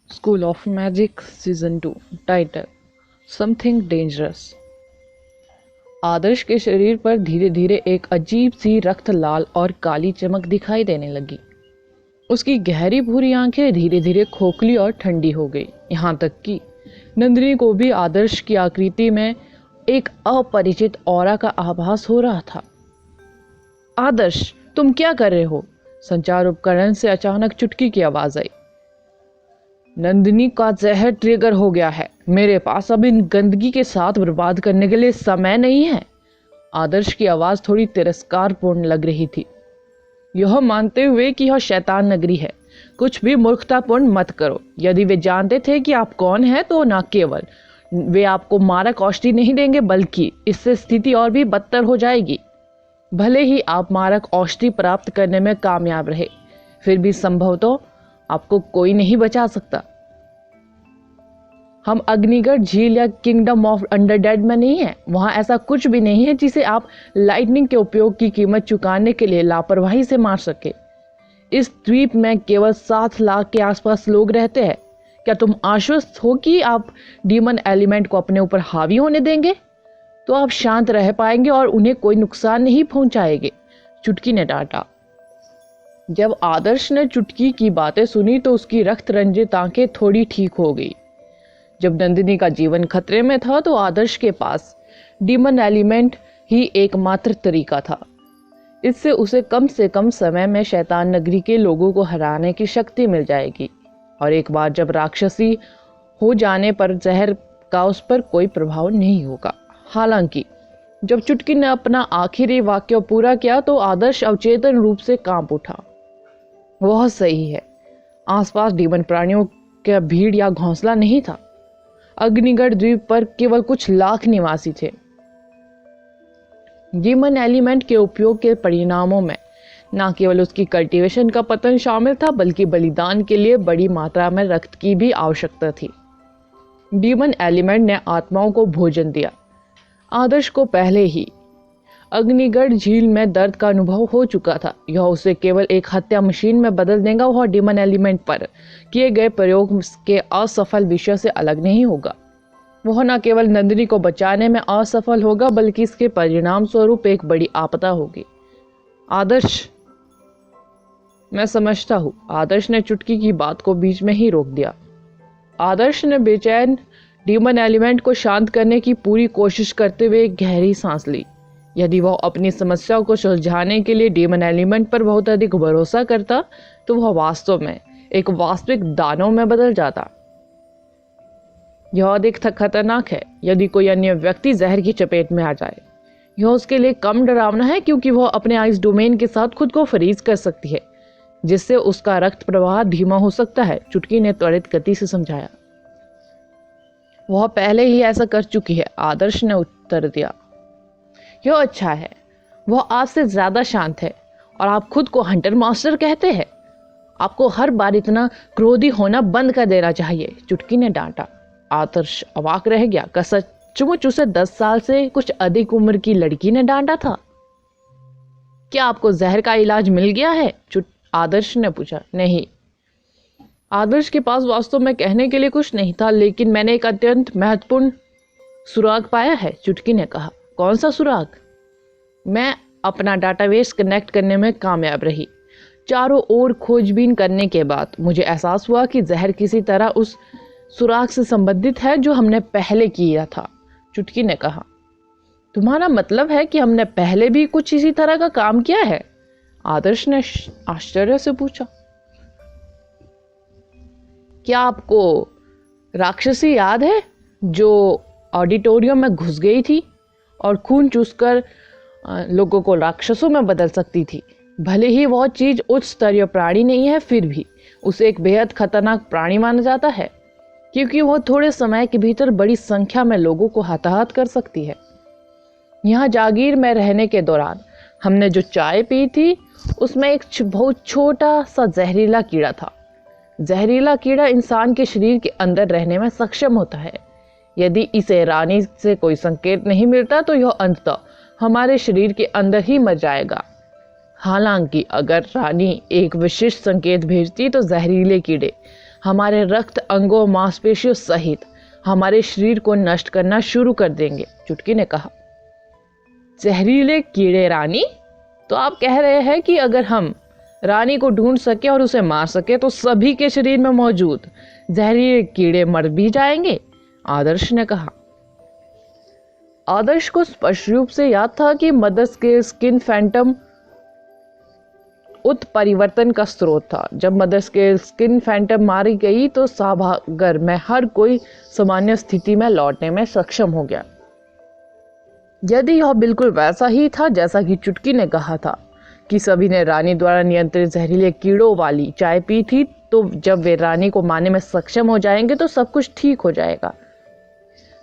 School of magic season 2 title something dangerous. Adarsh के शरीर पर धीरे धीरे एक अजीब सी रक्त लाल और काली चमक दिखाई देने लगी। उसकी गहरी भूरी आंखें धीरे धीरे खोखली और ठंडी हो गई, यहाँ तक कि नंदिनी को भी आदर्श की आकृति में एक अपरिचित ऑरा का आभास हो रहा था। आदर्श, तुम क्या कर रहे हो? संचार उपकरण से अचानक चुटकी की आवाज आई। नंदिनी का जहर ट्रिगर हो गया है। मेरे पास अब इन गंदगी के साथ बर्बाद करने के लिए समय नहीं है। आदर्श की आवाज थोड़ी तिरस्कारपूर्ण लग रही थी, यह मानते हुए कि यह शैतान नगरी है। कुछ भी मूर्खतापूर्ण मत करो। यदि वे जानते थे कि आप कौन हैं तो न केवल वे आपको मारक औषधि नहीं देंगे, बल्कि इससे स्थिति और भी बदतर हो जाएगी। भले ही आप मारक औषधि प्राप्त करने में कामयाब रहे, फिर भी संभवतः आपको कोई नहीं बचा सकता। हम अग्निगढ़ झील या किंगडम ऑफ अंडरडेड में नहीं है। वहां ऐसा कुछ भी नहीं है जिसे आप लाइटनिंग के उपयोग की कीमत चुकाने के लिए लापरवाही से मार सके। इस द्वीप में केवल 7 लाख के आसपास लोग रहते हैं। क्या तुम आश्वस्त हो कि आप डीमन एलिमेंट को अपने ऊपर हावी होने देंगे? तो आप शांत रह पाएंगे और उन्हें कोई नुकसान नहीं पहुंचाएंगे, चुटकी ने डांटा। जब आदर्श ने चुटकी की बातें सुनी तो उसकी रक्त रंजित आंखें थोड़ी ठीक हो गई। जब नंदिनी का जीवन खतरे में था तो आदर्श के पास डीमन एलिमेंट ही एकमात्र तरीका था। इससे उसे कम से कम समय में शैतान नगरी के लोगों को हराने की शक्ति मिल जाएगी, और एक बार जब राक्षसी हो जाने पर जहर का उस पर कोई प्रभाव नहीं होगा। हालांकि जब चुटकी ने अपना आखिरी वाक्य पूरा किया तो आदर्श अवचेतन रूप से कांप उठा। वह सही है, आसपास डीमन प्राणियों का भीड़ या घोंसला नहीं था। अग्निगढ़ द्वीप पर केवल कुछ लाख निवासी थे। डीमन एलिमेंट के उपयोग के परिणामों में न केवल उसकी कल्टीवेशन का पतन शामिल था, बल्कि बलिदान के लिए बड़ी मात्रा में रक्त की भी आवश्यकता थी। डीमन एलिमेंट ने आत्माओं को भोजन दिया। आदर्श को पहले ही अग्निगढ़ झील में दर्द का अनुभव हो चुका था। यह उसे केवल एक हत्या मशीन में बदल देगा। वह डीमन एलिमेंट पर किए गए प्रयोग के असफल विषय से अलग नहीं होगा। वह न केवल नंदिनी को बचाने में असफल होगा, बल्कि इसके परिणाम स्वरूप एक बड़ी आपदा होगी। आदर्श, मैं समझता हूँ। आदर्श ने चुटकी की बात को बीच में ही रोक दिया। आदर्श ने बेचैन डीमन एलिमेंट को शांत करने की पूरी कोशिश करते हुए एक गहरी सांस ली। यदि वह अपनी समस्या को सुलझाने के लिए डीमन एलिमेंट पर बहुत अधिक भरोसा करता तो वह वास्तव में एक वास्तविक दानव में बदल जाता। यह अधिक खतरनाक है यदि कोई अन्य व्यक्ति जहर की चपेट में आ जाए। यह उसके लिए कम डरावना है क्योंकि वह अपने आइस डोमेन के साथ खुद को फ्रीज कर सकती है, जिससे उसका रक्त प्रवाह धीमा हो सकता है, चुटकी ने त्वरित गति से समझाया। वह पहले ही ऐसा कर चुकी है, आदर्श ने उत्तर दिया। यह अच्छा है, वह आपसे ज्यादा शांत है और आप खुद को हंटर मास्टर कहते हैं। आपको हर बार इतना क्रोधी होना बंद कर देना चाहिए, चुटकी ने डांटा। आदर्श अवाक रह गया। क्या सचमुच उसे 10 साल से कुछ अधिक उम्र की लड़की ने डांटा था? क्या आपको जहर का इलाज मिल गया है? आदर्श ने पूछा। नहीं, आदर्श के पास वास्तव में कहने के लिए कुछ नहीं था, लेकिन मैंने एक अत्यंत महत्वपूर्ण सुराग पाया है, चुटकी ने कहा। कौन सा सुराग? मैं अपना डाटाबेस कनेक्ट करने में कामयाब रही। चारों ओर खोजबीन करने के बाद मुझे एहसास हुआ कि जहर किसी तरह उस सुराग से संबंधित है जो हमने पहले किया था, चुटकी ने कहा। तुम्हारा मतलब है कि हमने पहले भी कुछ इसी तरह का काम किया है? आदर्श ने आश्चर्य से पूछा। क्या आपको राक्षसी याद है जो ऑडिटोरियम में घुस गई थी और खून चूसकर लोगों को राक्षसों में बदल सकती थी? भले ही वह चीज उच्च स्तरीय प्राणी नहीं है, फिर भी उसे एक बेहद खतरनाक प्राणी माना जाता है, क्योंकि वह थोड़े समय के भीतर बड़ी संख्या में लोगों को हताहत कर सकती है। यहाँ जागीर में रहने के दौरान हमने जो चाय पी थी उसमें एक बहुत छोटा सा जहरीला कीड़ा था। जहरीला कीड़ा इंसान के शरीर के अंदर रहने में सक्षम होता है। यदि इसे रानी से कोई संकेत नहीं मिलता तो यह अंततः हमारे शरीर के अंदर ही मर जाएगा। हालांकि अगर रानी एक विशिष्ट संकेत भेजती तो जहरीले कीड़े हमारे रक्त, अंगों, मांसपेशियों सहित हमारे शरीर को नष्ट करना शुरू कर देंगे। चुटकी ने कहा। जहरीले कीड़े रानी? तो आप कह रहे हैं कि अगर हम रानी को ढूंढ सके और उसे मार सके तो सभी के शरीर में मौजूद जहरीले कीड़े मर भी जाएंगे? आदर्श ने कहा। आदर्श को स्पष्ट रूप से याद था कि मदर्स के स्किन फैंटम उत्परिवर्तन का स्रोत था। जब मदर्स के स्किन फैंटम मारी गई तो सभागार में हर कोई सामान्य स्थिति में लौटने में सक्षम हो गया। यदि यह बिल्कुल वैसा ही था जैसा कि चुटकी ने कहा था कि सभी ने रानी द्वारा नियंत्रित जहरीले कीड़ों वाली चाय पी थी, तो जब वे रानी को मारने में सक्षम हो जाएंगे तो सब कुछ ठीक हो जाएगा।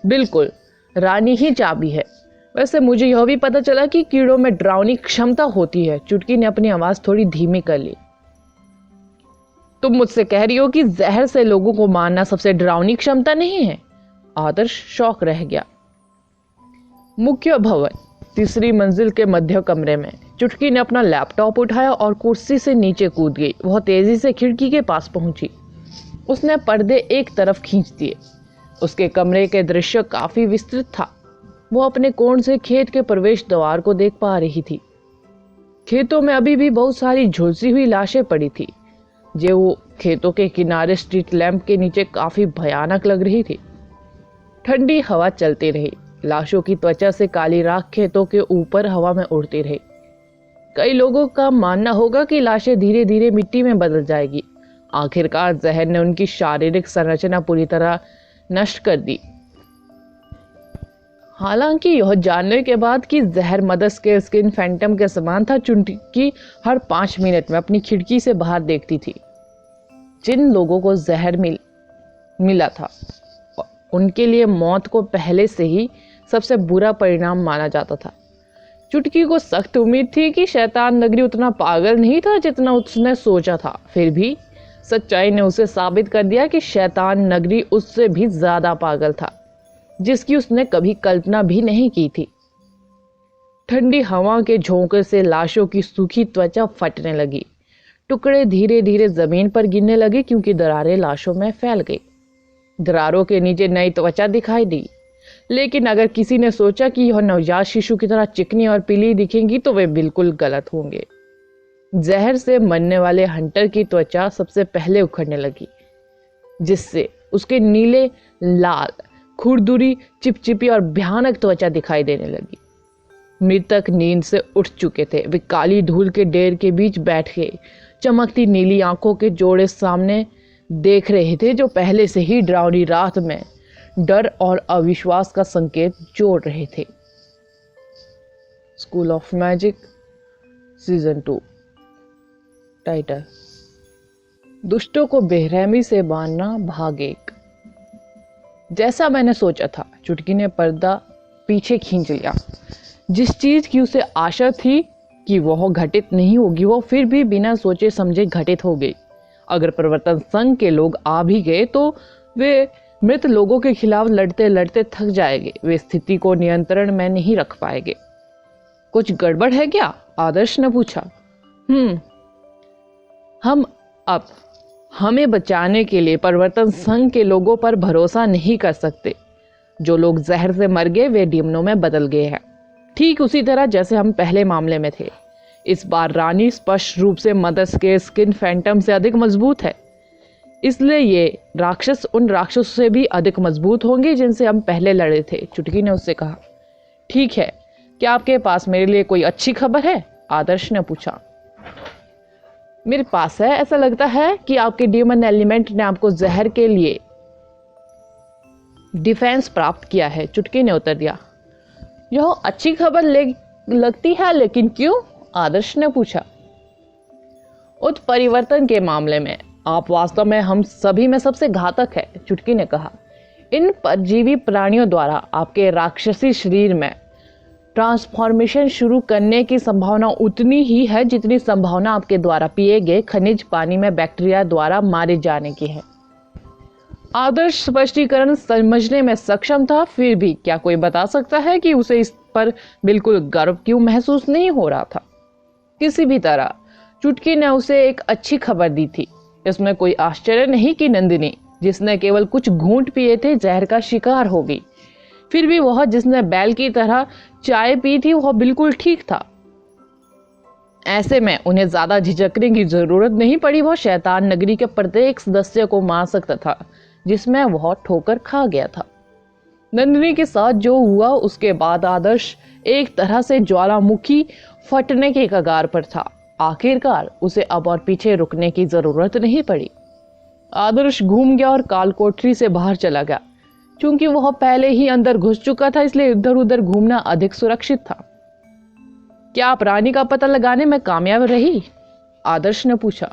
बिल्कुल, रानी ही चाबी है। वैसे मुझे यह भी पता चला कि कीड़ों में डरावनी क्षमता होती है। चुटकी ने अपनी आवाज थोड़ी धीमी कर ली। तुम मुझसे कह रही हो कि जहर से लोगों को मारना सबसे डरावनी क्षमता नहीं है? आदर्श शौक रह गया। मुख्य भवन, तीसरी मंजिल के मध्य कमरे में चुटकी ने अपना लैपटॉप उठाया और कुर्सी से नीचे कूद गई। वह तेजी से खिड़की के पास पहुंची। उसने पर्दे एक तरफ खींच दिए। उसके कमरे के दृश्य काफी विस्तृत था। वो अपने कोण से खेत के प्रवेश द्वार को देख पा रही थी। खेतों में अभी भी बहुत सारी झुलसी हुई लाशें पड़ी थी, जो वो खेतों के किनारे स्ट्रीट लैंप के नीचे काफी भयानक लग रही थी। ठंडी हवा चलती रही। लाशों की त्वचा से काली राख खेतों के ऊपर हवा में उड़ती रही। कई लोगों का मानना होगा कि लाशें धीरे धीरे मिट्टी में बदल जाएगी। आखिरकार जहर ने उनकी शारीरिक संरचना पूरी तरह नष्ट कर दी। हालांकि यह जानने के बाद कि जहर मदर्स के स्किन फैंटम के समान था, चुटकी हर 5 मिनट में अपनी खिड़की से बाहर देखती थी। जिन लोगों को जहर मिला था उनके लिए मौत को पहले से ही सबसे बुरा परिणाम माना जाता था। चुटकी को सख्त उम्मीद थी कि शैतान नगरी उतना पागल नहीं था जितना उसने सोचा था। फिर भी सच्चाई ने उसे साबित कर दिया कि शैतान नगरी उससे भी ज्यादा पागल था, जिसकी उसने कभी कल्पना भी नहीं की थी। ठंडी हवा के झोंके से लाशों की सूखी त्वचा फटने लगी। टुकड़े धीरे धीरे जमीन पर गिरने लगे क्योंकि दरारें लाशों में फैल गई। दरारों के नीचे नई त्वचा दिखाई दी, लेकिन अगर किसी ने सोचा कि यह नवजात शिशु की तरह चिकनी और पीली दिखेंगी तो वे बिल्कुल गलत होंगे। जहर से मरने वाले हंटर की त्वचा सबसे पहले उखड़ने लगी, जिससे उसके नीले, लाल, खुरदुरी, चिपचिपी और भयानक त्वचा दिखाई देने लगी। मृतक नींद से उठ चुके थे। वे काली धूल के ढेर के बीच बैठ गए, चमकती नीली आंखों के जोड़े सामने देख रहे थे, जो पहले से ही डरावनी रात में डर और अविश्वास का संकेत जोड़ रहे थे। School of magic season 2। Title: दुष्टों को बेरहमी से बांधना भाग 1। जैसा मैंने सोचा था, चुटकी ने पर्दा पीछे खींच लिया। जिस चीज की उसे आशा थी कि वह घटित नहीं होगी, वो फिर भी बिना सोचे समझे घटित हो गई। अगर परिवर्तन संघ के लोग आ भी गए तो वे मृत लोगों के खिलाफ लड़ते लड़ते थक जाएंगे। वे स्थिति को नियंत्रण में नहीं रख पाएंगे। कुछ गड़बड़ है क्या? आदर्श ने पूछा। हम अब हमें बचाने के लिए परिवर्तन संघ के लोगों पर भरोसा नहीं कर सकते। जो लोग जहर से मर गए वे डिमनों में बदल गए हैं, ठीक उसी तरह जैसे हम पहले मामले में थे। इस बार रानी स्पष्ट रूप से मदर्स के स्किन फैंटम से अधिक मजबूत है, इसलिए ये राक्षस उन राक्षसों से भी अधिक मजबूत होंगे जिनसे हम पहले लड़े थे। चुटकी ने उससे कहा। ठीक है, क्या आपके पास मेरे लिए कोई अच्छी खबर है? आदर्श ने पूछा। मेरे पास है। ऐसा लगता है कि आपके डीमन एलिमेंट ने आपको जहर के लिए डिफेंस प्राप्त किया है। चुटकी ने उत्तर दिया। यह अच्छी खबर लगती है, लेकिन क्यों? आदर्श ने पूछा। उत्परिवर्तन के मामले में आप वास्तव में हम सभी में सबसे घातक है, चुटकी ने कहा। इन परजीवी प्राणियों द्वारा आपके राक्षसी शरीर में ट्रांसफॉर्मेशन शुरू करने की संभावना उतनी ही है जितनी संभावना आपके द्वारा पिए गए खनिज पानी में बैक्टीरिया द्वारा मारे जाने की है। आदर्श स्पष्टीकरण समझने में सक्षम था, फिर भी क्या कोई बता सकता है कि उसे इस पर बिल्कुल गर्व क्यों महसूस नहीं हो रहा था? किसी भी तरह चुटकी ने उसे एक अच्छी खबर दी थी। इसमें कोई आश्चर्य नहीं कि नंदिनी, जिसने केवल कुछ घूंट पिए थे, जहर का शिकार हो गई। फिर भी वह जिसने बैल की तरह चाय पी थी, वह बिल्कुल ठीक था। ऐसे में उन्हें ज्यादा झिझकने की जरूरत नहीं पड़ी। वह शैतान नगरी के प्रत्येक सदस्य को मार सकता था जिसमें वह ठोकर खा गया था। नंदिनी के साथ जो हुआ उसके बाद आदर्श एक तरह से ज्वालामुखी फटने के कगार पर था। आखिरकार उसे अब और पीछे रुकने की जरूरत नहीं पड़ी। आदर्श घूम गया और कालकोठरी से बाहर चला गया। चूंकि वह पहले ही अंदर घुस चुका था, इसलिए इधर उधर घूमना अधिक सुरक्षित था। क्या आप रानी का पता लगाने में कामयाब रही? आदर्श ने पूछा।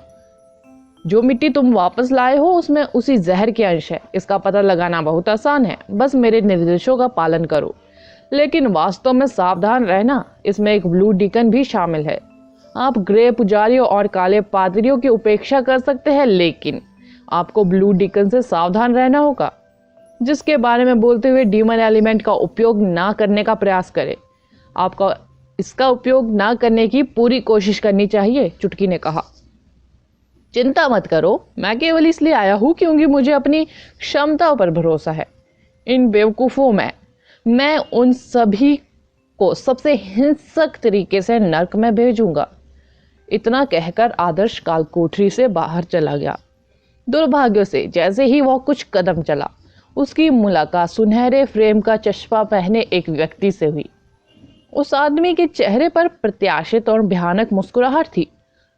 जो मिट्टी तुम वापस लाए हो उसमें उसी जहर के अंश है। इसका पता लगाना बहुत आसान है, बस मेरे निर्देशों का पालन करो। लेकिन वास्तव में सावधान रहना, इसमें एक ब्लू डिकन भी शामिल है। आप ग्रे पुजारियों और काले पादरियों की उपेक्षा कर सकते हैं, लेकिन आपको ब्लू डिकन से सावधान रहना होगा, जिसके बारे में बोलते हुए डीमन एलिमेंट का उपयोग ना करने का प्रयास करें। आपको इसका उपयोग ना करने की पूरी कोशिश करनी चाहिए, चुटकी ने कहा। चिंता मत करो, मैं केवल इसलिए आया हूं क्योंकि मुझे अपनी क्षमताओं पर भरोसा है। इन बेवकूफों में मैं उन सभी को सबसे हिंसक तरीके से नर्क में भेजूंगा। इतना कहकर आदर्श कालकोठरी से बाहर चला गया। दुर्भाग्य से जैसे ही वह कुछ कदम चला, उसकी मुलाकात सुनहरे फ्रेम का चश्मा पहने एक व्यक्ति से हुई। उस आदमी के चेहरे पर प्रत्याशित और भयानक मुस्कुराहट थी,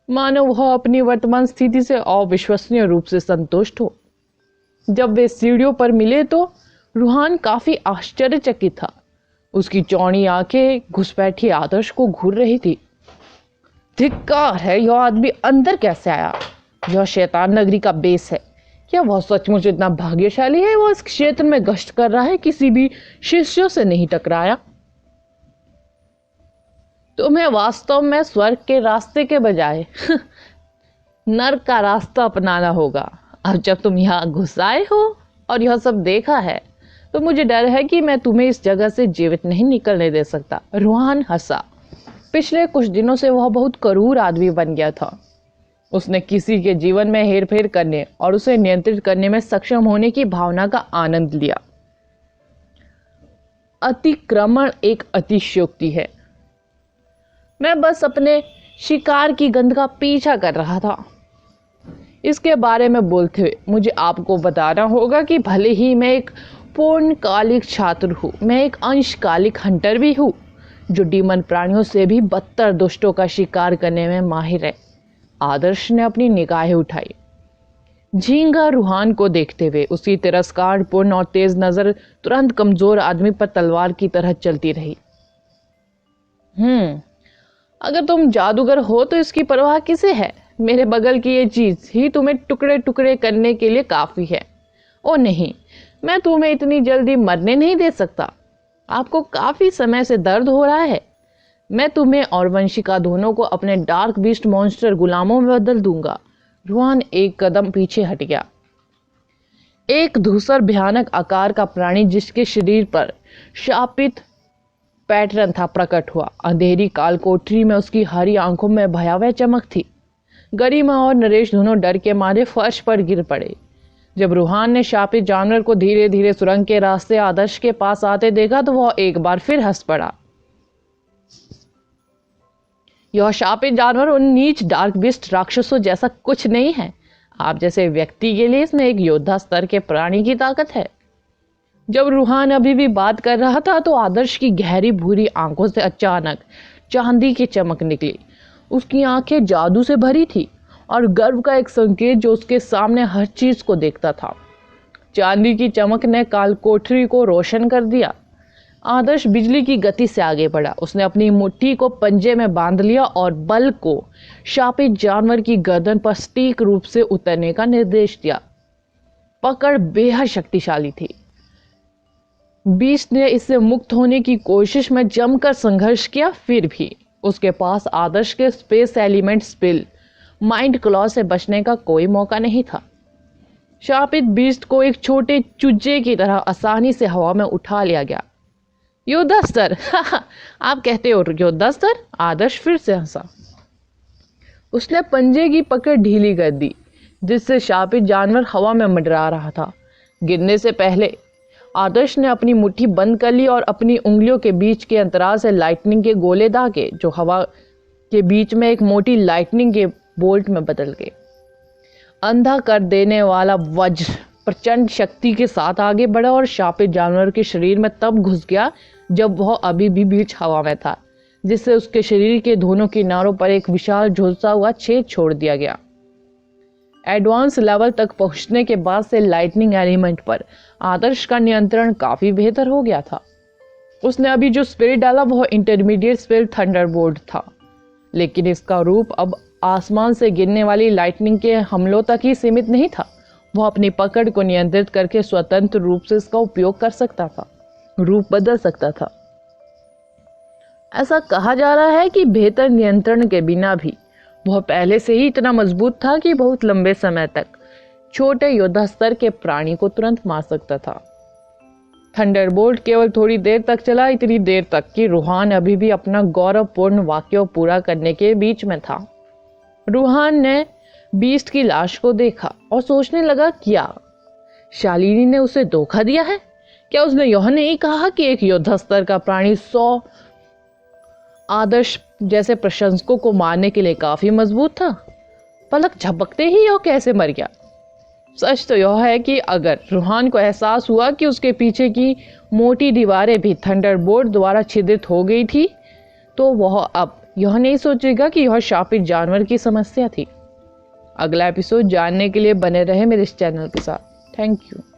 मानो वह अपनी वर्तमान स्थिति से अविश्वसनीय रूप से संतुष्ट हो। जब वे सीढ़ियों पर मिले तो रूहान काफी आश्चर्यचकित था। उसकी चौड़ी आंखें घुसपैठी आदर्श को घूर रही थी। धिक्कार है, यह आदमी अंदर कैसे आया? यह शैतान नगरी का बेस है। क्या वह सचमुच इतना भाग्यशाली है? वह इस क्षेत्र में गश्त कर रहा है, किसी भी शिष्यों से नहीं टकराया। तुम्हें वास्तव में स्वर्ग के रास्ते के बजाय नर्क का रास्ता अपनाना होगा। अब जब तुम यहाँ घुस आए हो और यह सब देखा है, तो मुझे डर है कि मैं तुम्हें इस जगह से जीवित नहीं निकलने दे सकता। रूहान हंसा। पिछले कुछ दिनों से वह बहुत क्रूर आदमी बन गया था। उसने किसी के जीवन में हेरफेर करने और उसे नियंत्रित करने में सक्षम होने की भावना का आनंद लिया। अतिक्रमण एक अतिशयोक्ति है। मैं बस अपने शिकार की गंध का पीछा कर रहा था। इसके बारे में बोलते हुए मुझे आपको बताना होगा कि भले ही मैं एक पूर्णकालिक छात्र हूँ, मैं एक अंशकालिक हंटर भी हूँ, जो डीमन प्राणियों से भी बदतर दुष्टों का शिकार करने में माहिर है। आदर्श ने अपनी निगाहें उठाई। झींगा रूहान को देखते हुए उसकी तिरस्कारपूर्ण और तेज नजर तुरंत कमजोर आदमी पर तलवार की तरह चलती रही। अगर तुम जादूगर हो तो इसकी परवाह किसे है? मेरे बगल की ये चीज ही तुम्हें टुकड़े टुकड़े करने के लिए काफी है। ओ नहीं, मैं तुम्हें इतनी जल्दी मरने नहीं दे सकता। आपको काफी समय से दर्द हो रहा है। मैं तुम्हें और वंशिका दोनों को अपने डार्क बीस्ट मॉन्स्टर गुलामों में बदल दूंगा। रूहान एक कदम पीछे हट गया। एक धूसर भयानक आकार का प्राणी जिसके शरीर पर शापित पैटर्न था प्रकट हुआ। अंधेरी कालकोठरी में उसकी हरी आंखों में भयावह चमक थी। गरिमा और नरेश दोनों डर के मारे फर्श पर गिर पड़े। जब रूहान ने शापित जानवर को धीरे धीरे सुरंग के रास्ते आदर्श के पास आते देखा तो वह एक बार फिर हंस पड़ा। यह शापित जानवर उन नीच डार्क बीस्ट राक्षसों जैसा कुछ नहीं है। आप जैसे व्यक्ति के लिए इसमें एक योद्धा स्तर के प्राणी की ताकत है। जब रूहान अभी भी बात कर रहा था तो आदर्श की गहरी भूरी आंखों से अचानक चांदी की चमक निकली। उसकी आंखें जादू से भरी थी और गर्व का एक संकेत जो उसके सामने हर चीज को देखता था। चांदी की चमक ने कालकोठरी को रोशन कर दिया। आदर्श बिजली की गति से आगे बढ़ा। उसने अपनी मुट्ठी को पंजे में बांध लिया और बल को शापित जानवर की गर्दन पर सटीक रूप से उतरने का निर्देश दिया। पकड़ बेहद शक्तिशाली थी। बीस्ट ने इससे मुक्त होने की कोशिश में जमकर संघर्ष किया, फिर भी उसके पास आदर्श के स्पेस एलिमेंट स्पिल माइंड क्लॉ से बचने का कोई मौका नहीं था। शापित बीस्ट को एक छोटे चूजे की तरह आसानी से हवा में उठा लिया गया। योद्धा स्तर आप कहते हो योद्धा स्तर? आदर्श फिर से हंसा। उसने पंजे की पकड़ ढीली कर दी। जिससे शापित जानवर हवा में मंडरा रहा था। गिरने से पहले आदर्श ने अपनी मुट्ठी बंद कर ली और अपनी उंगलियों के बीच के अंतराल से लाइटनिंग के गोले दागे, जो हवा के बीच में एक मोटी लाइटनिंग के बोल्ट में बदल गए। अंधा कर देने वाला वज्र प्रचंड शक्ति के साथ आगे बढ़ा और शापित जानवर के शरीर में तब घुस गया जब वह अभी भी बीच हवा में था, जिससे उसके शरीर के दोनों किनारों पर एक विशाल झुलसा हुआ छेद छोड़ दिया गया। एडवांस लेवल तक पहुंचने के बाद से लाइटनिंग एलिमेंट पर आदर्श का नियंत्रण काफी बेहतर हो गया था। उसने अभी जो स्पिरिट डाला वह इंटरमीडिएट स्पिरिट थंडरबोल्ट था, लेकिन इसका रूप अब आसमान से गिरने वाली लाइटनिंग के हमलों तक ही सीमित नहीं था। वह अपनी पकड़ को नियंत्रित करके स्वतंत्र रूप से इसका उपयोग कर सकता था, रूप बदल सकता था। ऐसा कहा जा रहा है कि बेहतर नियंत्रण के बिना भी वह पहले से ही इतना मजबूत था कि बहुत लंबे समय तक छोटे योद्धा स्तर के प्राणी को तुरंत मार सकता था। थंडरबोल्ट केवल थोड़ी देर तक चला, इतनी देर तक कि रूहान अभी भी अपना गौरवपूर्ण वाक्य पूरा करने के बीच में था। रूहान ने बीस्ट की लाश को देखा और सोचने लगा, क्या शालिनी ने उसे धोखा दिया है? क्या उसने यह नहीं कहा कि एक योद्धा स्तर का प्राणी 100 आदर्श जैसे प्रशंसकों को मारने के लिए काफी मजबूत था? पलक झपकते ही यह कैसे मर गया? सच तो यह है कि अगर रूहान को एहसास हुआ कि उसके पीछे की मोटी दीवारें भी थंडरबोल्ट द्वारा छिद्रित हो गई थी, तो वह अब यह नहीं सोचेगा कि यह शापित जानवर की समस्या थी। अगला एपिसोड जानने के लिए बने रहे मेरे इस चैनल के साथ। Thank you.